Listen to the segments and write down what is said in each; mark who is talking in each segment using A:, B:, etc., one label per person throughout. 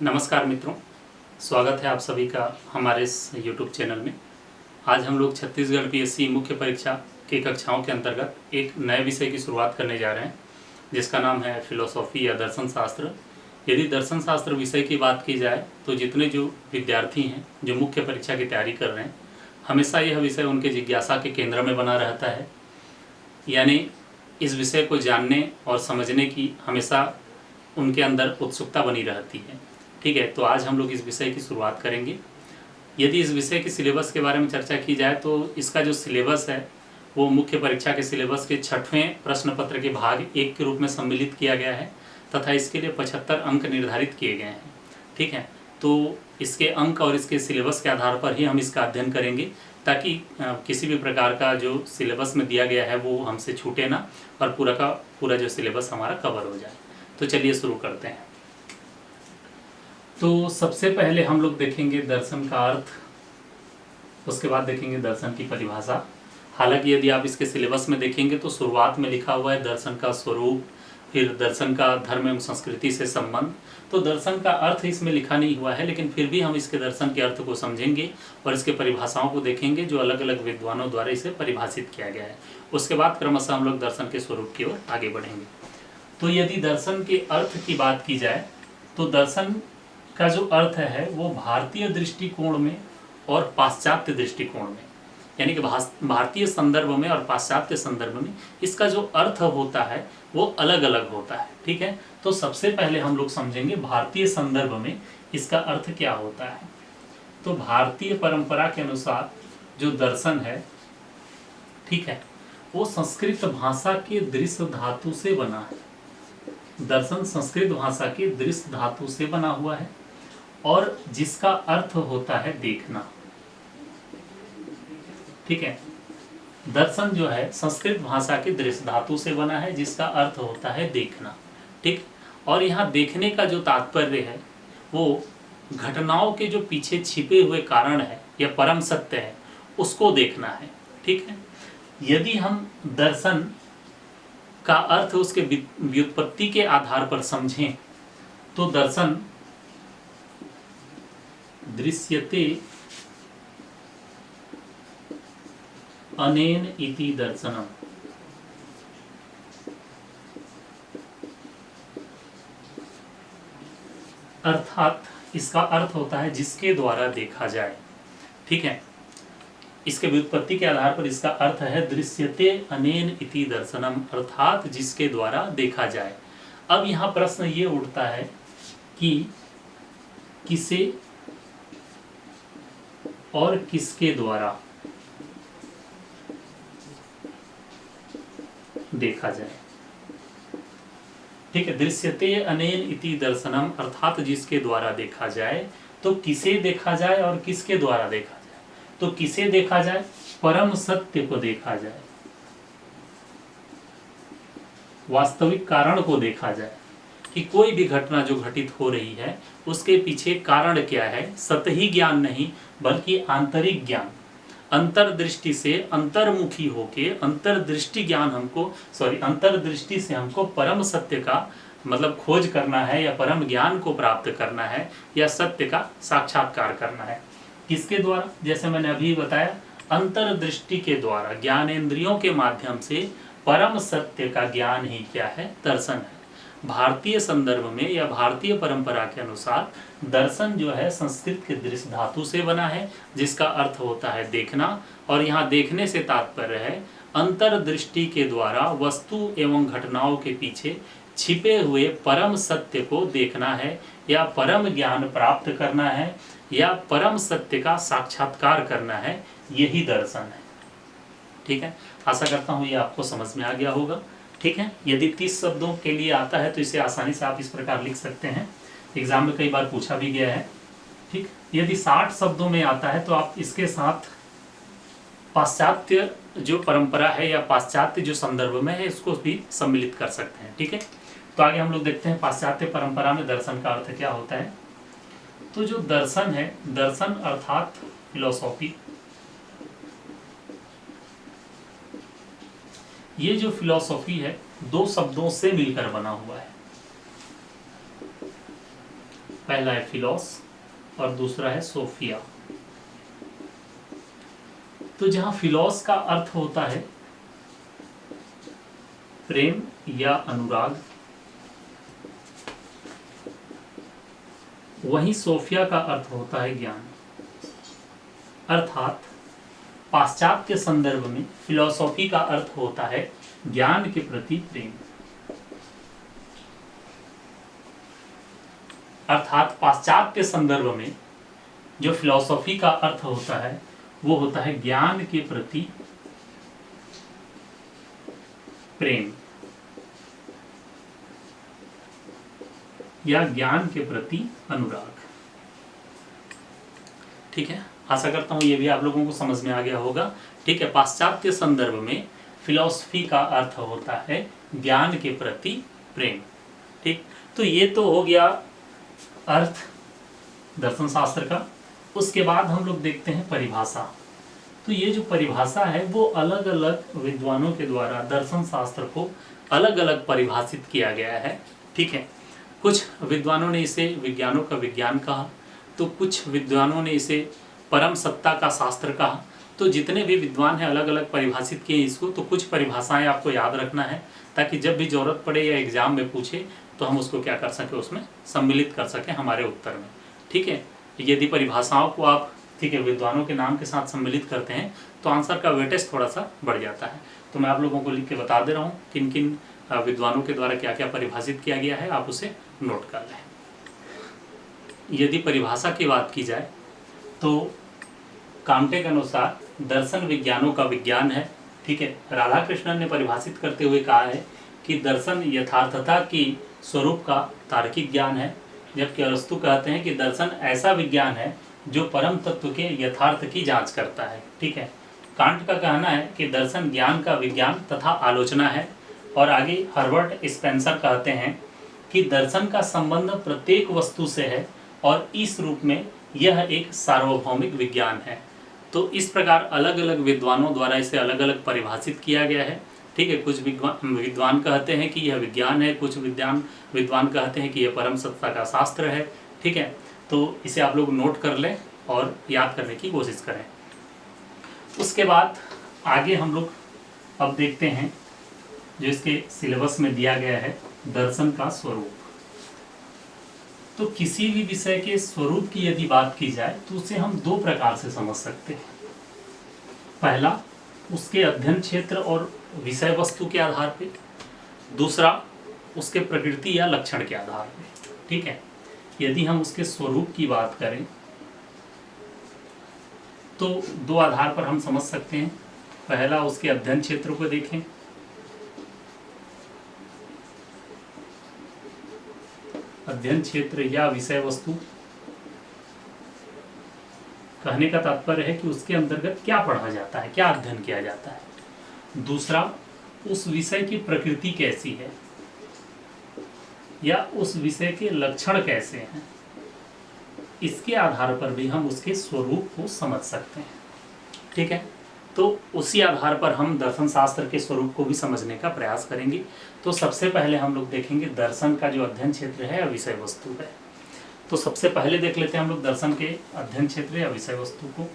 A: नमस्कार मित्रों, स्वागत है आप सभी का हमारे इस YouTube चैनल में। आज हम लोग छत्तीसगढ़ पीएससी मुख्य परीक्षा की कक्षाओं के अंतर्गत एक नए विषय की शुरुआत करने जा रहे हैं, जिसका नाम है फिलोसॉफी या दर्शन शास्त्र। यदि दर्शन शास्त्र विषय की बात की जाए तो जितने जो विद्यार्थी हैं जो मुख्य परीक्षा की तैयारी कर रहे हैं, हमेशा यह विषय उनके जिज्ञासा के केंद्र में बना रहता है। यानी इस विषय को जानने और समझने की हमेशा उनके अंदर उत्सुकता बनी रहती है। ठीक है, तो आज हम लोग इस विषय की शुरुआत करेंगे। यदि इस विषय के सिलेबस के बारे में चर्चा की जाए तो इसका जो सिलेबस है वो मुख्य परीक्षा के सिलेबस के 6वें प्रश्न पत्र के भाग 1 के रूप में सम्मिलित किया गया है तथा इसके लिए 75 अंक निर्धारित किए गए हैं। ठीक है, तो इसके अंक और इसके सिलेबस के आधार पर ही हम इसका अध्ययन करेंगे, ताकि किसी भी प्रकार का जो सिलेबस में दिया गया है वो हमसे छूटे ना और पूरा का पूरा जो सिलेबस हमारा कवर हो जाए। तो चलिए शुरू करते हैं। तो सबसे पहले हम लोग देखेंगे दर्शन का अर्थ, उसके बाद देखेंगे दर्शन की परिभाषा। हालांकि यदि आप इसके सिलेबस में देखेंगे तो शुरुआत में लिखा हुआ है दर्शन का स्वरूप, फिर दर्शन का धर्म एवं संस्कृति से संबंध। तो दर्शन का अर्थ इसमें लिखा नहीं हुआ है, लेकिन फिर भी हम इसके दर्शन के अर्थ को समझेंगे और इसके परिभाषाओं को देखेंगे जो अलग अलग विद्वानों द्वारा इसे परिभाषित किया गया है। उसके बाद क्रमशः हम लोग दर्शन के स्वरूप की ओर आगे बढ़ेंगे। तो यदि दर्शन के अर्थ की बात की जाए तो दर्शन का जो अर्थ है वो भारतीय दृष्टिकोण में और पाश्चात्य दृष्टिकोण में, यानी कि भारतीय संदर्भ में और पाश्चात्य संदर्भ में इसका जो अर्थ होता है वो अलग अलग होता है। ठीक है, तो सबसे पहले हम लोग समझेंगे भारतीय संदर्भ में इसका अर्थ क्या होता है। तो भारतीय परंपरा के अनुसार जो दर्शन है, ठीक है, वो संस्कृत भाषा के दृश्य धातु से बना है। दर्शन संस्कृत भाषा के दृश्य धातु से बना हुआ है और जिसका अर्थ होता है देखना। ठीक है, दर्शन जो है संस्कृत भाषा के दृश्य धातु से बना है जिसका अर्थ होता है देखना। ठीक, और यहाँ देखने का जो तात्पर्य है वो घटनाओं के जो पीछे छिपे हुए कारण है या परम सत्य है उसको देखना है। ठीक है, यदि हम दर्शन का अर्थ उसके व्युत्पत्ति के आधार पर समझें तो दर्शन दृश्यते अनेन इति दर्शनम, अर्थात इसका अर्थ होता है जिसके द्वारा देखा जाए। ठीक है, इसके व्युत्पत्ति के आधार पर इसका अर्थ है दृश्यते अनेन इति दर्शनम, अर्थात जिसके द्वारा देखा जाए। अब यहाँ प्रश्न ये उठता है कि किसे और किसके द्वारा देखा जाए। ठीक है, दृश्यते अनेन इति दर्शनम, अर्थात जिसके द्वारा देखा जाए। तो किसे देखा जाए और किसके द्वारा देखा जाए। तो किसे देखा जाए, परम सत्य को देखा जाए, वास्तविक कारण को देखा जाए कि कोई भी घटना जो घटित हो रही है उसके पीछे कारण क्या है। सतही ज्ञान नहीं बल्कि आंतरिक ज्ञान, अंतर्दृष्टि से अंतर्मुखी होके अंतर्दृष्टि से हमको परम सत्य का मतलब खोज करना है या परम ज्ञान को प्राप्त करना है या सत्य का साक्षात्कार करना है। किसके द्वारा, जैसे मैंने अभी बताया, अंतर्दृष्टि के द्वारा, ज्ञानेंद्रियों के माध्यम से परम सत्य का ज्ञान ही क्या है, दर्शन है। भारतीय संदर्भ में या भारतीय परंपरा के अनुसार दर्शन जो है संस्कृत के दृश्य धातु से बना है जिसका अर्थ होता है देखना, और यहाँ देखने से तात्पर्य है अंतर्दृष्टि के द्वारा वस्तु एवं घटनाओं के पीछे छिपे हुए परम सत्य को देखना है या परम ज्ञान प्राप्त करना है या परम सत्य का साक्षात्कार करना है, यही दर्शन है। ठीक है, आशा करता हूँ ये आपको समझ में आ गया होगा। ठीक है, यदि 30 शब्दों के लिए आता है तो इसे आसानी से आप इस प्रकार लिख सकते हैं, एग्जाम में कई बार पूछा भी गया है। ठीक, यदि 60 शब्दों में आता है तो आप इसके साथ पाश्चात्य जो परंपरा है या पाश्चात्य जो संदर्भ में है इसको भी सम्मिलित कर सकते हैं। ठीक है, तो आगे हम लोग देखते हैं पाश्चात्य परंपरा में दर्शन का अर्थ क्या होता है। तो जो दर्शन है, दर्शन अर्थात फिलोसॉफी, ये जो फिलॉसफी है दो शब्दों से मिलकर बना हुआ है। पहला है फिलोस और दूसरा है सोफिया। तो जहां फिलोस का अर्थ होता है प्रेम या अनुराग, वहीं सोफिया का अर्थ होता है ज्ञान। अर्थात पाश्चात्य के संदर्भ में फिलॉसफी का अर्थ होता है ज्ञान के प्रति प्रेम। अर्थात पाश्चात्य के संदर्भ में जो फिलॉसफी का अर्थ होता है वो होता है ज्ञान के प्रति प्रेम या ज्ञान के प्रति अनुराग। ठीक है, आशा करता हूं ये भी आप लोगों को समझ में आ गया होगा। ठीक है, पाश्चात्य संदर्भ में फिलॉसफी का अर्थ होता है ज्ञान के प्रति प्रेम। ठीक, तो ये तो हो गया अर्थ दर्शन शास्त्र का। उसके बाद हम लोग देखते हैं परिभाषा। तो ये जो परिभाषा है वो अलग अलग विद्वानों के द्वारा दर्शन शास्त्र को अलग अलग परिभाषित किया गया है। ठीक है, कुछ विद्वानों ने इसे विज्ञानों का विज्ञान कहा, तो कुछ विद्वानों ने इसे परम सत्ता का शास्त्र कहा। तो जितने भी विद्वान हैं अलग अलग परिभाषित किए इसको। तो कुछ परिभाषाएं आपको याद रखना है ताकि जब भी जरूरत पड़े या एग्जाम में पूछे तो हम उसको क्या कर सकें, उसमें सम्मिलित कर सकें हमारे उत्तर में। ठीक है, यदि परिभाषाओं को आप ठीक है विद्वानों के नाम के साथ सम्मिलित करते हैं तो आंसर का वेटेज थोड़ा सा बढ़ जाता है। तो मैं आप लोगों को लिख के बता दे रहा हूँ किन किन विद्वानों के द्वारा क्या क्या परिभाषित किया गया है, आप उसे नोट कर लें। यदि परिभाषा की बात की जाए तो कांटे के अनुसार दर्शन विज्ञानों का विज्ञान है। ठीक है, राधाकृष्णन ने परिभाषित करते हुए कहा है कि दर्शन यथार्थता की स्वरूप का तार्किक ज्ञान है, जबकि अरस्तु कहते हैं कि दर्शन ऐसा विज्ञान है जो परम तत्व के यथार्थ की जांच करता है। ठीक है, कांट का कहना है कि दर्शन ज्ञान का विज्ञान तथा आलोचना है। और आगे हर्बर्ट स्पेंसर कहते हैं कि दर्शन का संबंध प्रत्येक वस्तु से है और इस रूप में यह एक सार्वभौमिक विज्ञान है। तो इस प्रकार अलग अलग विद्वानों द्वारा इसे अलग अलग परिभाषित किया गया है। ठीक है, कुछ विद्वान कहते हैं कि यह विज्ञान है, कुछ विद्वान कहते हैं कि यह परम सत्ता का शास्त्र है। ठीक है, तो इसे आप लोग नोट कर लें और याद करने की कोशिश करें। उसके बाद आगे हम लोग अब देखते हैं जो इसके सिलेबस में दिया गया है दर्शन का स्वरूप। तो किसी भी विषय के स्वरूप की यदि बात की जाए तो उसे हम दो प्रकार से समझ सकते हैं। पहला उसके अध्ययन क्षेत्र और विषय वस्तु के आधार पे, दूसरा उसके प्रकृति या लक्षण के आधार पे। ठीक है, यदि हम उसके स्वरूप की बात करें तो दो आधार पर हम समझ सकते हैं। पहला उसके अध्ययन क्षेत्र को देखें, अध्ययन क्षेत्र या विषय वस्तु कहने का तात्पर्य है कि उसके अंतर्गत क्या पढ़ा जाता है, क्या अध्ययन किया जाता है। दूसरा उस विषय की प्रकृति कैसी है या उस विषय के लक्षण कैसे हैं, इसके आधार पर भी हम उसके स्वरूप को समझ सकते हैं। ठीक है, तो उसी आधार पर हम दर्शन शास्त्र के स्वरूप को भी समझने का प्रयास करेंगे। तो सबसे पहले हम लोग देखेंगे दर्शन का जो अध्ययन क्षेत्र है या विषय वस्तु है। तो सबसे पहले देख लेते हैं हम लोग दर्शन के अध्ययन क्षेत्र या विषय वस्तु को।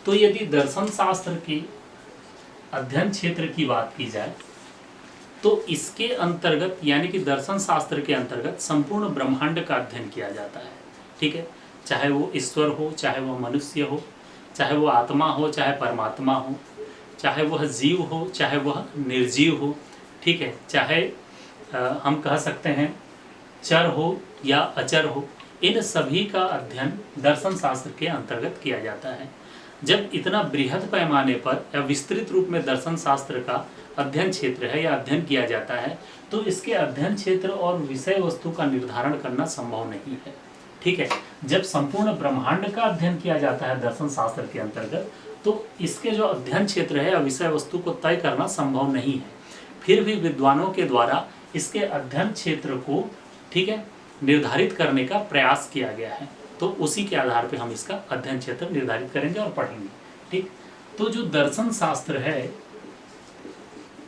A: तो यदि दर्शन शास्त्र के अध्ययन क्षेत्र की बात की जाए तो इसके अंतर्गत यानी कि दर्शन शास्त्र के अंतर्गत संपूर्ण ब्रह्मांड का अध्ययन किया जाता है। ठीक है, चाहे वो ईश्वर हो, चाहे वह मनुष्य हो, चाहे वो आत्मा हो, चाहे परमात्मा हो, चाहे वह जीव हो, चाहे वह निर्जीव हो। ठीक है, चाहे हम कह सकते हैं चर हो या अचर हो, इन सभी का अध्ययन दर्शन शास्त्र के अंतर्गत किया जाता है। जब इतना बृहद पैमाने पर या विस्तृत रूप में दर्शन शास्त्र का अध्ययन क्षेत्र है या अध्ययन किया जाता है तो इसके अध्ययन क्षेत्र और विषय वस्तु का निर्धारण करना संभव नहीं है। ठीक है, जब संपूर्ण ब्रह्मांड का अध्ययन किया जाता है दर्शन शास्त्र के अंतर्गत तो इसके जो अध्ययन क्षेत्र है या विषय वस्तु को तय करना संभव नहीं है। फिर भी विद्वानों के द्वारा इसके अध्ययन क्षेत्र को ठीक है निर्धारित करने का प्रयास किया गया है। तो उसी के आधार पे हम इसका अध्ययन क्षेत्र निर्धारित करेंगे और पढ़ेंगे। ठीक, तो जो दर्शन शास्त्र है,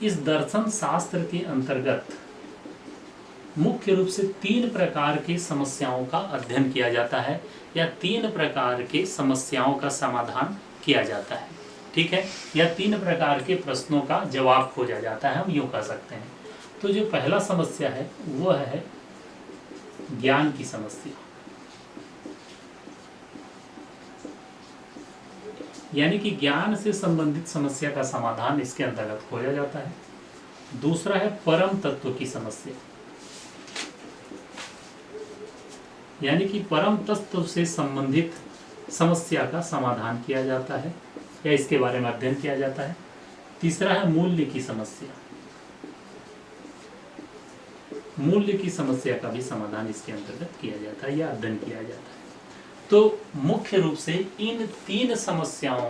A: इस दर्शन शास्त्र के अंतर्गत मुख्य रूप से 3 प्रकार की समस्याओं का अध्ययन किया जाता है या 3 प्रकार की समस्याओं का समाधान किया जाता है, ठीक है, या 3 प्रकार के प्रश्नों का जवाब खोजा जाता है, हम यूं कह सकते हैं। तो जो पहला समस्या है वो है ज्ञान की समस्या, यानी कि ज्ञान से संबंधित समस्या का समाधान इसके अंतर्गत खोजा जाता है। दूसरा है परम तत्व की समस्या, यानी कि परम तत्व से संबंधित समस्या का समाधान किया जाता है या इसके बारे में अध्ययन किया जाता है। तीसरा है मूल्य की समस्या, मूल्य की समस्या का भी समाधान इसके अंतर्गत किया जाता है या अध्ययन किया जाता है। तो मुख्य रूप से इन 3 समस्याओं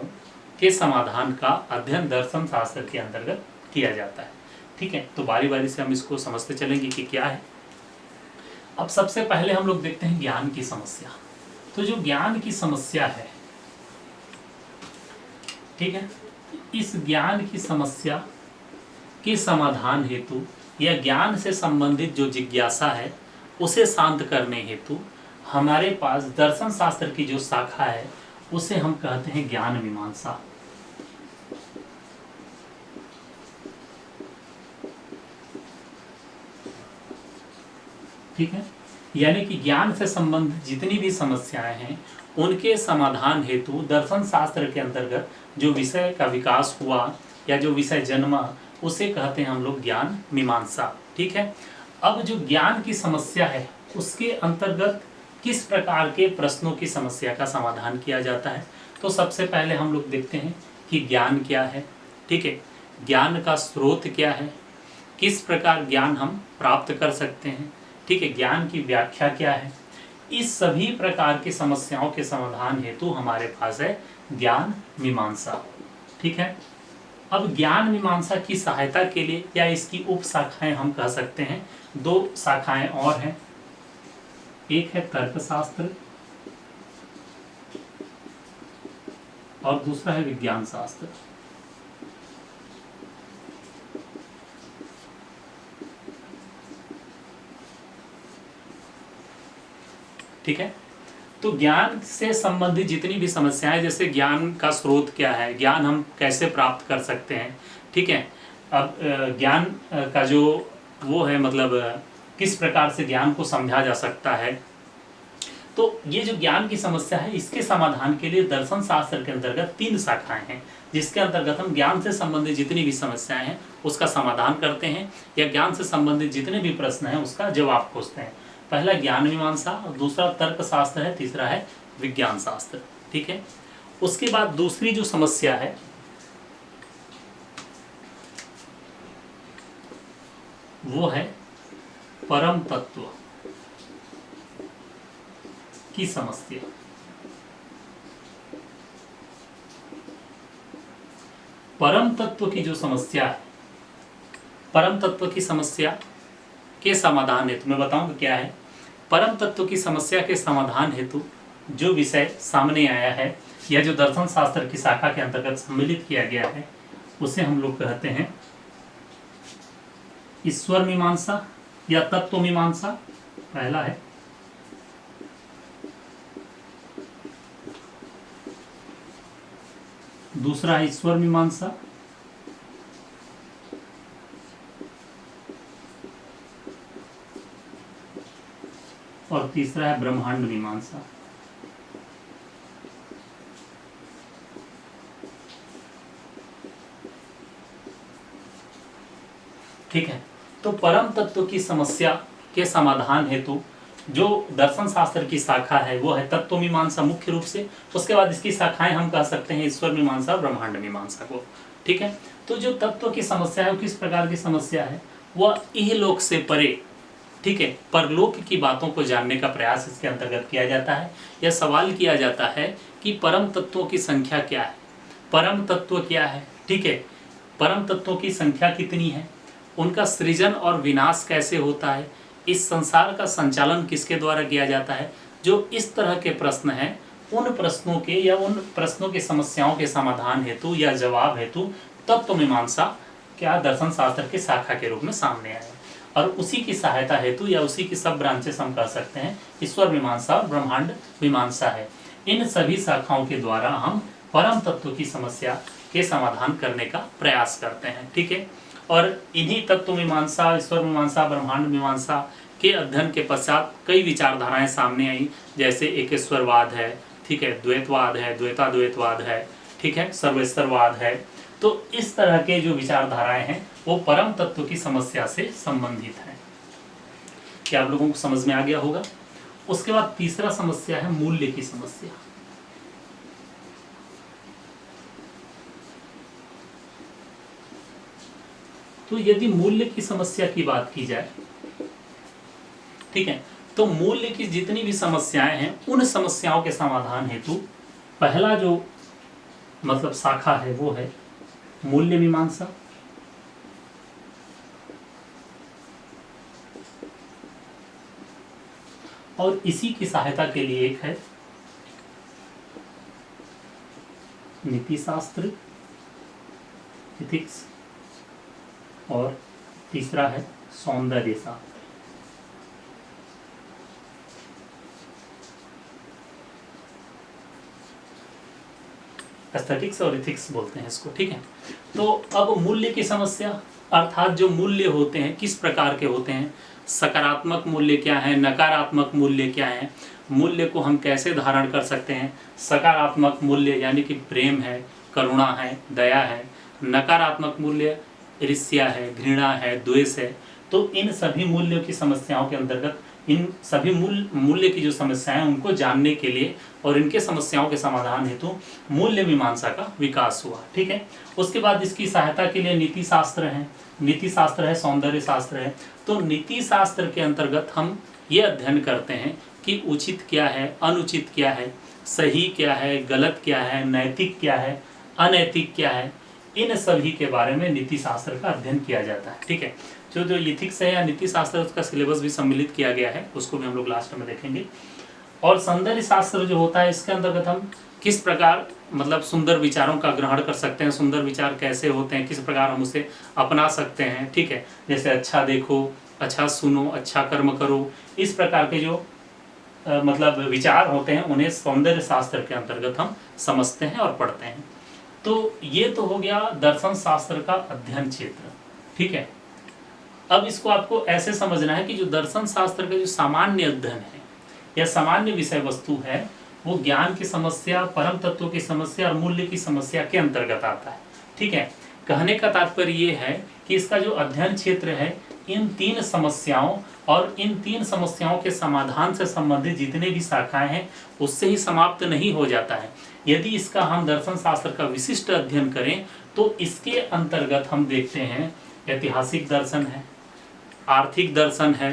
A: के समाधान का अध्ययन दर्शन शास्त्र के अंतर्गत किया जाता है, ठीक है। तो बारी बारी से हम इसको समझते चलेंगे कि क्या है। अब सबसे पहले हम लोग देखते हैं ज्ञान की समस्या। तो जो ज्ञान की समस्या है, ठीक है, इस ज्ञान की समस्या के समाधान हेतु या ज्ञान से संबंधित जो जिज्ञासा है उसे शांत करने हेतु हमारे पास दर्शन शास्त्र की जो शाखा है उसे हम कहते हैं ज्ञान मीमांसा। ठीक है, यानी कि ज्ञान से संबंधित जितनी भी समस्याएं हैं उनके समाधान हेतु दर्शन शास्त्र के अंतर्गत जो विषय का विकास हुआ या जो विषय जन्मा उसे कहते हैं हम लोग ज्ञान मीमांसा, ठीक है। अब जो ज्ञान की समस्या है उसके अंतर्गत किस प्रकार के प्रश्नों की समस्या का समाधान किया जाता है। तो सबसे पहले हम लोग देखते हैं कि ज्ञान क्या है, ठीक है, ज्ञान का स्रोत क्या है, किस प्रकार ज्ञान हम प्राप्त कर सकते हैं, ठीक है, ज्ञान की व्याख्या क्या है। इस सभी प्रकार की समस्याओं के समाधान हेतु हमारे पास है ज्ञान मीमांसा, ठीक है। अब ज्ञान मीमांसा की सहायता के लिए या इसकी उप शाखाएं हम कह सकते हैं, 2 शाखाएं और हैं। एक है तर्कशास्त्र और दूसरा है विज्ञान शास्त्र। ठीक है, तो ज्ञान से संबंधित जितनी भी समस्याएं, जैसे ज्ञान का स्रोत क्या है, ज्ञान हम कैसे प्राप्त कर सकते हैं, ठीक है। अब ज्ञान का जो वो है मतलब किस प्रकार से ज्ञान को समझा जा सकता है। तो ये जो ज्ञान की समस्या है इसके समाधान के लिए दर्शन शास्त्र के अंतर्गत 3 शाखाएं हैं जिसके अंतर्गत हम ज्ञान से संबंधित जितनी भी समस्याएं हैं उसका समाधान करते हैं या ज्ञान से संबंधित जितने भी प्रश्न हैं उसका जवाब खोजते हैं। पहला ज्ञान मीमांसा, दूसरा तर्क शास्त्र है, तीसरा है विज्ञान शास्त्र, ठीक है। उसके बाद दूसरी जो समस्या है वो है परम तत्व की समस्या। परम तत्व की जो समस्या है, परम तत्व की समस्या के समाधान हेतु मैं बताऊंगा क्या है। परम तत्व की समस्या के समाधान हेतु जो विषय सामने आया है या जो दर्शन शास्त्र की शाखा के अंतर्गत सम्मिलित किया गया है उसे हम लोग कहते हैं ईश्वर मीमांसा या तत्व मीमांसा, पहला है। दूसरा है ईश्वर मीमांसा, और तीसरा है ब्रह्मांड मीमांसा। ठीक है, तो परम तत्व की समस्या के समाधान हेतु जो दर्शन शास्त्र की शाखा है वो है तत्व मीमांसा मुख्य रूप से। उसके बाद इसकी शाखाएं हम कह सकते हैं ईश्वर मीमांसा और ब्रह्मांड मीमांसा को, ठीक है। तो जो तत्व की समस्या है वो किस प्रकार की समस्या है, वह इहलोक से परे, ठीक है, परलोक की बातों को जानने का प्रयास इसके अंतर्गत किया जाता है। यह सवाल किया जाता है कि परम तत्वों की संख्या क्या है, परम तत्व क्या है, ठीक है, परम तत्वों की संख्या कितनी है, उनका सृजन और विनाश कैसे होता है, इस संसार का संचालन किसके द्वारा किया जाता है। जो इस तरह के प्रश्न हैं उन प्रश्नों के या उन प्रश्नों की समस्याओं के समाधान हेतु या जवाब हेतु तत्व मीमांसा क्या दर्शन शास्त्र की शाखा के रूप में सामने आया। और उसी की सहायता हेतु या उसी की सब ब्रांचेस हम कह सकते हैं ईश्वर मीमांसा और ब्रह्मांड मीमांसा है। इन सभी शाखाओं के द्वारा हम परम तत्व की समस्या के समाधान करने का प्रयास करते हैं, ठीक है। और इन्हीं तत्व मीमांसा, ईश्वर मीमांसा, ब्रह्मांड मीमांसा के अध्ययन के पश्चात कई विचारधाराएं सामने आई, जैसे एकेश्वरवाद है, ठीक है, द्वैतवाद है, द्वैताद्वैतवाद है, ठीक है, सर्वेश्वरवाद है। तो इस तरह के जो विचारधाराएं हैं वो परम तत्व की समस्या से संबंधित हैं। क्या आप लोगों को समझ में आ गया होगा? उसके बाद तीसरा समस्या है मूल्य की समस्या। तो यदि मूल्य की समस्या की बात की जाए, ठीक है, तो मूल्य की जितनी भी समस्याएं हैं उन समस्याओं के समाधान हेतु पहला जो मतलब शाखा है वो है मूल्य मीमांसा। और इसी की सहायता के लिए एक है नीति शास्त्र, एथिक्स, और तीसरा है सौंदर्य शास्त्र। एस्थेटिक्स और इथिक्स बोलते हैं इसको, ठीक है। तो अब मूल्य की समस्या अर्थात जो मूल्य होते हैं किस प्रकार के होते हैं, सकारात्मक मूल्य क्या है, नकारात्मक मूल्य क्या है, मूल्य को हम कैसे धारण कर सकते हैं। सकारात्मक मूल्य यानी कि प्रेम है, करुणा है, दया है। नकारात्मक मूल्य ईर्ष्या है, घृणा है, द्वेष है। तो इन सभी मूल्यों की समस्याओं के अंतर्गत इन सभी मूल्य की जो समस्याएं उनको जानने के लिए और इनके समस्याओं के समाधान हेतु मूल्य मीमांसा का विकास हुआ, ठीक है। उसके बाद इसकी सहायता के लिए नीति शास्त्र है, नीति शास्त्र है, सौंदर्य शास्त्र है। तो नीति शास्त्र के अंतर्गत हम ये अध्ययन करते हैं कि उचित क्या है, अनुचित क्या है, सही क्या है, गलत क्या है, नैतिक क्या है, अनैतिक क्या है। इन सभी के बारे में नीति शास्त्र का अध्ययन किया जाता है, ठीक है। जो इथिक्स है या नीति शास्त्र उसका सिलेबस भी सम्मिलित किया गया है, उसको भी हम लोग लास्ट में देखेंगे। और सौंदर्य शास्त्र जो होता है इसके अंतर्गत हम किस प्रकार मतलब सुंदर विचारों का ग्रहण कर सकते हैं, सुंदर विचार कैसे होते हैं, किस प्रकार हम उसे अपना सकते हैं, ठीक है। जैसे अच्छा देखो, अच्छा सुनो, अच्छा कर्म करो, इस प्रकार के जो मतलब विचार होते हैं उन्हें सौंदर्य शास्त्र के अंतर्गत हम समझते हैं और पढ़ते हैं। तो ये तो हो गया दर्शन शास्त्र का अध्ययन क्षेत्र, ठीक है। अब इसको आपको ऐसे समझना है कि जो दर्शन शास्त्र का जो सामान्य अध्ययन है या सामान्य विषय वस्तु है वो ज्ञान की समस्या, परम तत्व की समस्या और मूल्य की समस्या के अंतर्गत आता है, ठीक है। कहने का तात्पर्य ये है कि इसका जो अध्ययन क्षेत्र है इन तीन समस्याओं और इन तीन समस्याओं के समाधान से संबंधित जितने भी शाखाएं हैं उससे ही समाप्त नहीं हो जाता है। यदि इसका हम दर्शन शास्त्र का विशिष्ट अध्ययन करें तो इसके अंतर्गत हम देखते हैं ऐतिहासिक दर्शन है, आर्थिक दर्शन है,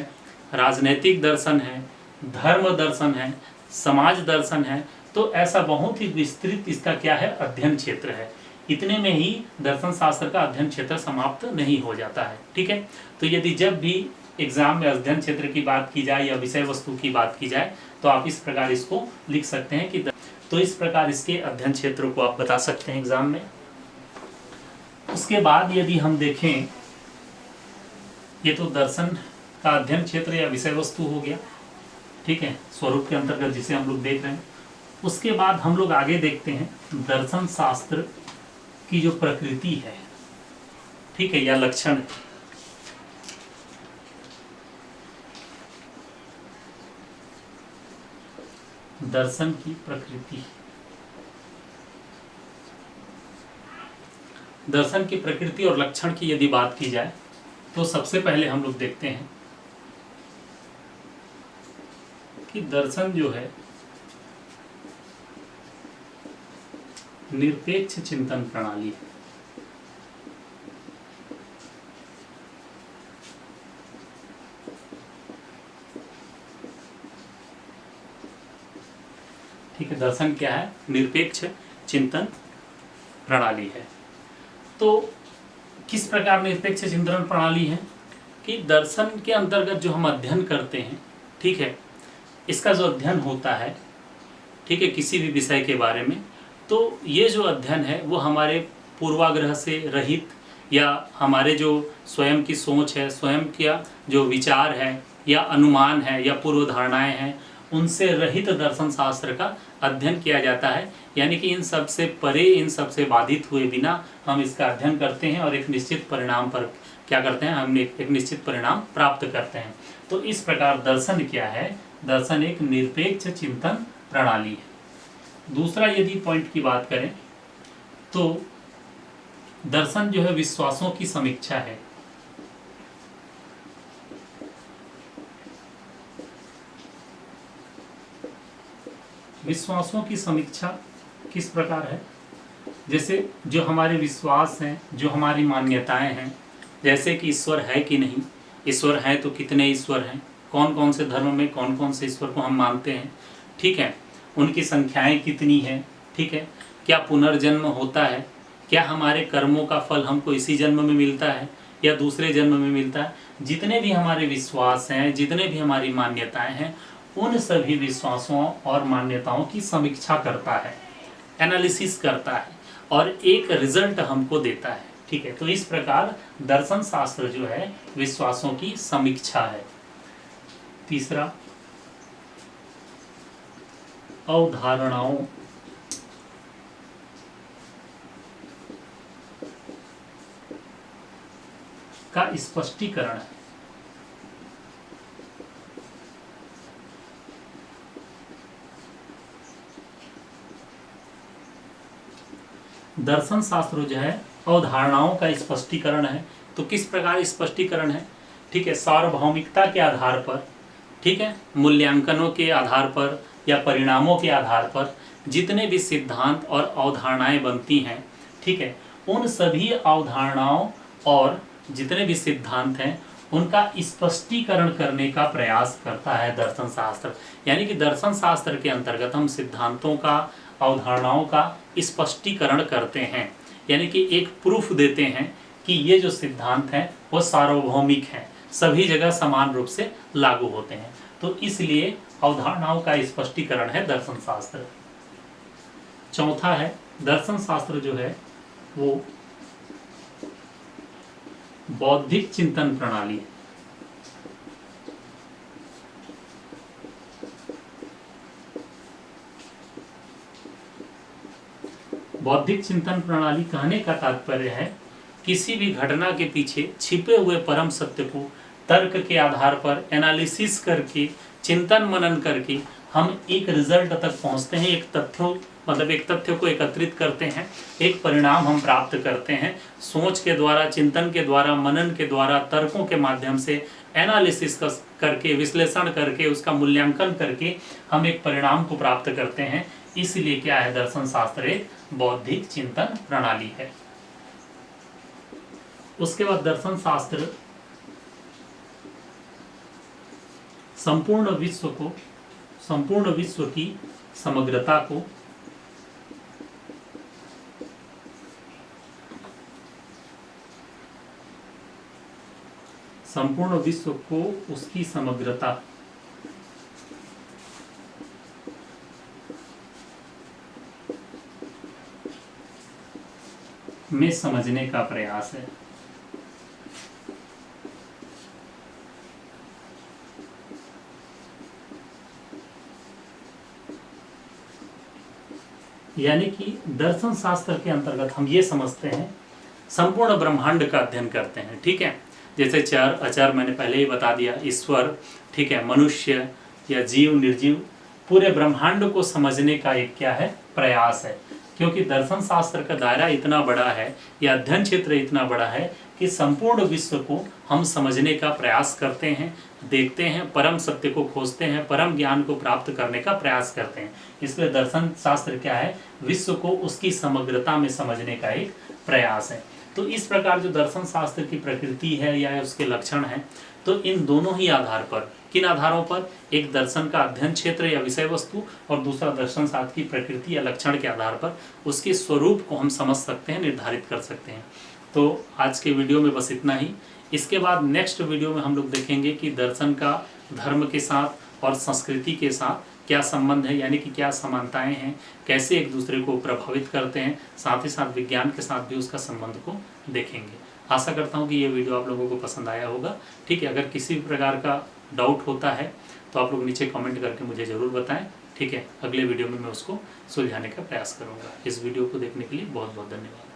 A: राजनैतिक दर्शन है, धर्म दर्शन है, समाज दर्शन है। तो ऐसा बहुत ही विस्तृत इसका क्या है अध्ययन क्षेत्र है। इतने में ही दर्शन शास्त्र का अध्ययन क्षेत्र समाप्त नहीं हो जाता है, ठीक है। तो यदि जब भी एग्जाम में अध्ययन क्षेत्र की बात की जाए या विषय वस्तु की बात की जाए तो आप इस प्रकार इसको लिख सकते हैं कि तो इस प्रकार इसके अध्ययन क्षेत्र को आप बता सकते हैं एग्जाम में। उसके बाद यदि हम देखें, ये तो दर्शन का अध्ययन क्षेत्र या विषय वस्तु हो गया, ठीक है, स्वरूप के अंतर्गत जिसे हम लोग देख रहे हैं। उसके बाद हम लोग आगे देखते हैं दर्शन शास्त्र की जो प्रकृति है, ठीक है, या लक्षण। दर्शन की प्रकृति, दर्शन की प्रकृति और लक्षण की यदि बात की जाए तो सबसे पहले हम लोग देखते हैं कि दर्शन जो है निरपेक्ष चिंतन प्रणाली है। ठीक है, दर्शन क्या है, निरपेक्ष चिंतन प्रणाली है। तो किस प्रकार निरपेक्ष चिंतन प्रणाली है कि दर्शन के अंतर्गत जो हम अध्ययन करते हैं, ठीक है, इसका जो अध्ययन होता है, ठीक है, किसी भी विषय के बारे में, तो ये जो अध्ययन है वो हमारे पूर्वाग्रह से रहित या हमारे जो स्वयं की सोच है, स्वयं का जो विचार है या अनुमान है या पूर्व धारणाएं हैं, उनसे रहित दर्शन शास्त्र का अध्ययन किया जाता है। यानी कि इन सब से परे, इन सब से बाधित हुए बिना हम इसका अध्ययन करते हैं और एक निश्चित परिणाम पर क्या करते हैं, हम एक निश्चित परिणाम प्राप्त करते हैं। तो इस प्रकार दर्शन क्या है? दर्शन एक निरपेक्ष चिंतन प्रणाली है। दूसरा यदि पॉइंट की बात करें तो दर्शन जो है विश्वासों की समीक्षा है। विश्वासों की समीक्षा किस प्रकार है? जैसे जो हमारे विश्वास हैं, जो हमारी मान्यताएं हैं, जैसे कि ईश्वर है कि नहीं, ईश्वर है तो कितने ईश्वर हैं, कौन कौन से धर्म में कौन कौन से ईश्वर को हम मानते हैं, ठीक है, उनकी संख्याएं कितनी हैं, ठीक है, क्या पुनर्जन्म होता है, क्या हमारे कर्मों का फल हमको इसी जन्म में मिलता है या दूसरे जन्म में मिलता है। जितने भी हमारे विश्वास हैं, जितने भी हमारी मान्यताएं हैं, उन सभी विश्वासों और मान्यताओं की समीक्षा करता है, एनालिसिस करता है और एक रिजल्ट हमको देता है, ठीक है। तो इस प्रकार दर्शन शास्त्र जो है विश्वासों की समीक्षा है। तीसरा, अवधारणाओं का स्पष्टीकरण है। दर्शन शास्त्र जो है अवधारणाओं का स्पष्टीकरण है। तो किस प्रकार स्पष्टीकरण है? ठीक है, सार्वभौमिकता के आधार पर, ठीक है, मूल्यांकनों के आधार पर या परिणामों के आधार पर जितने भी सिद्धांत और अवधारणाएं बनती हैं, ठीक है, उन सभी अवधारणाओं और जितने भी सिद्धांत हैं उनका स्पष्टीकरण करने का प्रयास करता है दर्शन शास्त्र। यानी कि दर्शन शास्त्र के अंतर्गत हम सिद्धांतों का, अवधारणाओं का स्पष्टीकरण करते हैं, यानी कि एक प्रूफ देते हैं कि ये जो सिद्धांत हैं वो सार्वभौमिक हैं, सभी जगह समान रूप से लागू होते हैं। तो इसलिए अवधारणाओं का स्पष्टीकरण है दर्शन शास्त्र। चौथा है, दर्शन शास्त्र जो है वो बौद्धिक चिंतन प्रणाली है। बौद्धिक चिंतन प्रणाली कहने का तात्पर्य है किसी भी घटना के पीछे छिपे हुए परम सत्य को तर्क के आधार पर एनालिसिस करके, चिंतन मनन करके हम एक रिजल्ट तक पहुंचते हैं, एक तथ्य को एकत्रित करते हैं, एक परिणाम हम प्राप्त करते हैं। सोच के द्वारा, चिंतन के द्वारा, मनन के द्वारा, तर्कों के माध्यम से एनालिसिस करके, विश्लेषण करके, उसका मूल्यांकन करके हम एक परिणाम को प्राप्त करते हैं। इसलिए क्या है, दर्शन शास्त्र एक बौद्धिक चिंतन प्रणाली है। उसके बाद दर्शन शास्त्र संपूर्ण विश्व की समग्रता को उसकी समग्रता में समझने का प्रयास है। यानी कि दर्शन शास्त्र के अंतर्गत हम ये समझते हैं, संपूर्ण ब्रह्मांड का अध्ययन करते हैं, ठीक है। जैसे चर अचर मैंने पहले ही बता दिया, ईश्वर, ठीक है, मनुष्य या जीव निर्जीव, पूरे ब्रह्मांड को समझने का एक क्या है, प्रयास है। क्योंकि दर्शन शास्त्र का दायरा इतना बड़ा है या अध्ययन क्षेत्र इतना बड़ा है कि संपूर्ण विश्व को हम समझने का प्रयास करते हैं, देखते हैं, परम सत्य को खोजते हैं, परम ज्ञान को प्राप्त करने का प्रयास करते हैं। इसलिए दर्शन शास्त्र क्या है, विश्व को उसकी समग्रता में समझने का एक प्रयास है। तो इस प्रकार जो दर्शन शास्त्र की प्रकृति है या उसके लक्षण हैं, तो इन दोनों ही आधार पर, किन आधारों पर, एक दर्शन का अध्ययन क्षेत्र या विषय वस्तु और दूसरा दर्शन शास्त्र की प्रकृति या लक्षण के आधार पर उसके स्वरूप को हम समझ सकते हैं, निर्धारित कर सकते हैं। तो आज के वीडियो में बस इतना ही। इसके बाद नेक्स्ट वीडियो में हम लोग देखेंगे कि दर्शन का धर्म के साथ और संस्कृति के साथ क्या संबंध है, यानी कि क्या समानताएं हैं, कैसे एक दूसरे को प्रभावित करते हैं, साथ ही साथ विज्ञान के साथ भी उसका संबंध को देखेंगे। आशा करता हूँ कि ये वीडियो आप लोगों को पसंद आया होगा। ठीक है, अगर किसी भी प्रकार का डाउट होता है तो आप लोग नीचे कमेंट करके मुझे ज़रूर बताएं। ठीक है, अगले वीडियो में मैं उसको सुलझाने का प्रयास करूँगा। इस वीडियो को देखने के लिए बहुत बहुत धन्यवाद।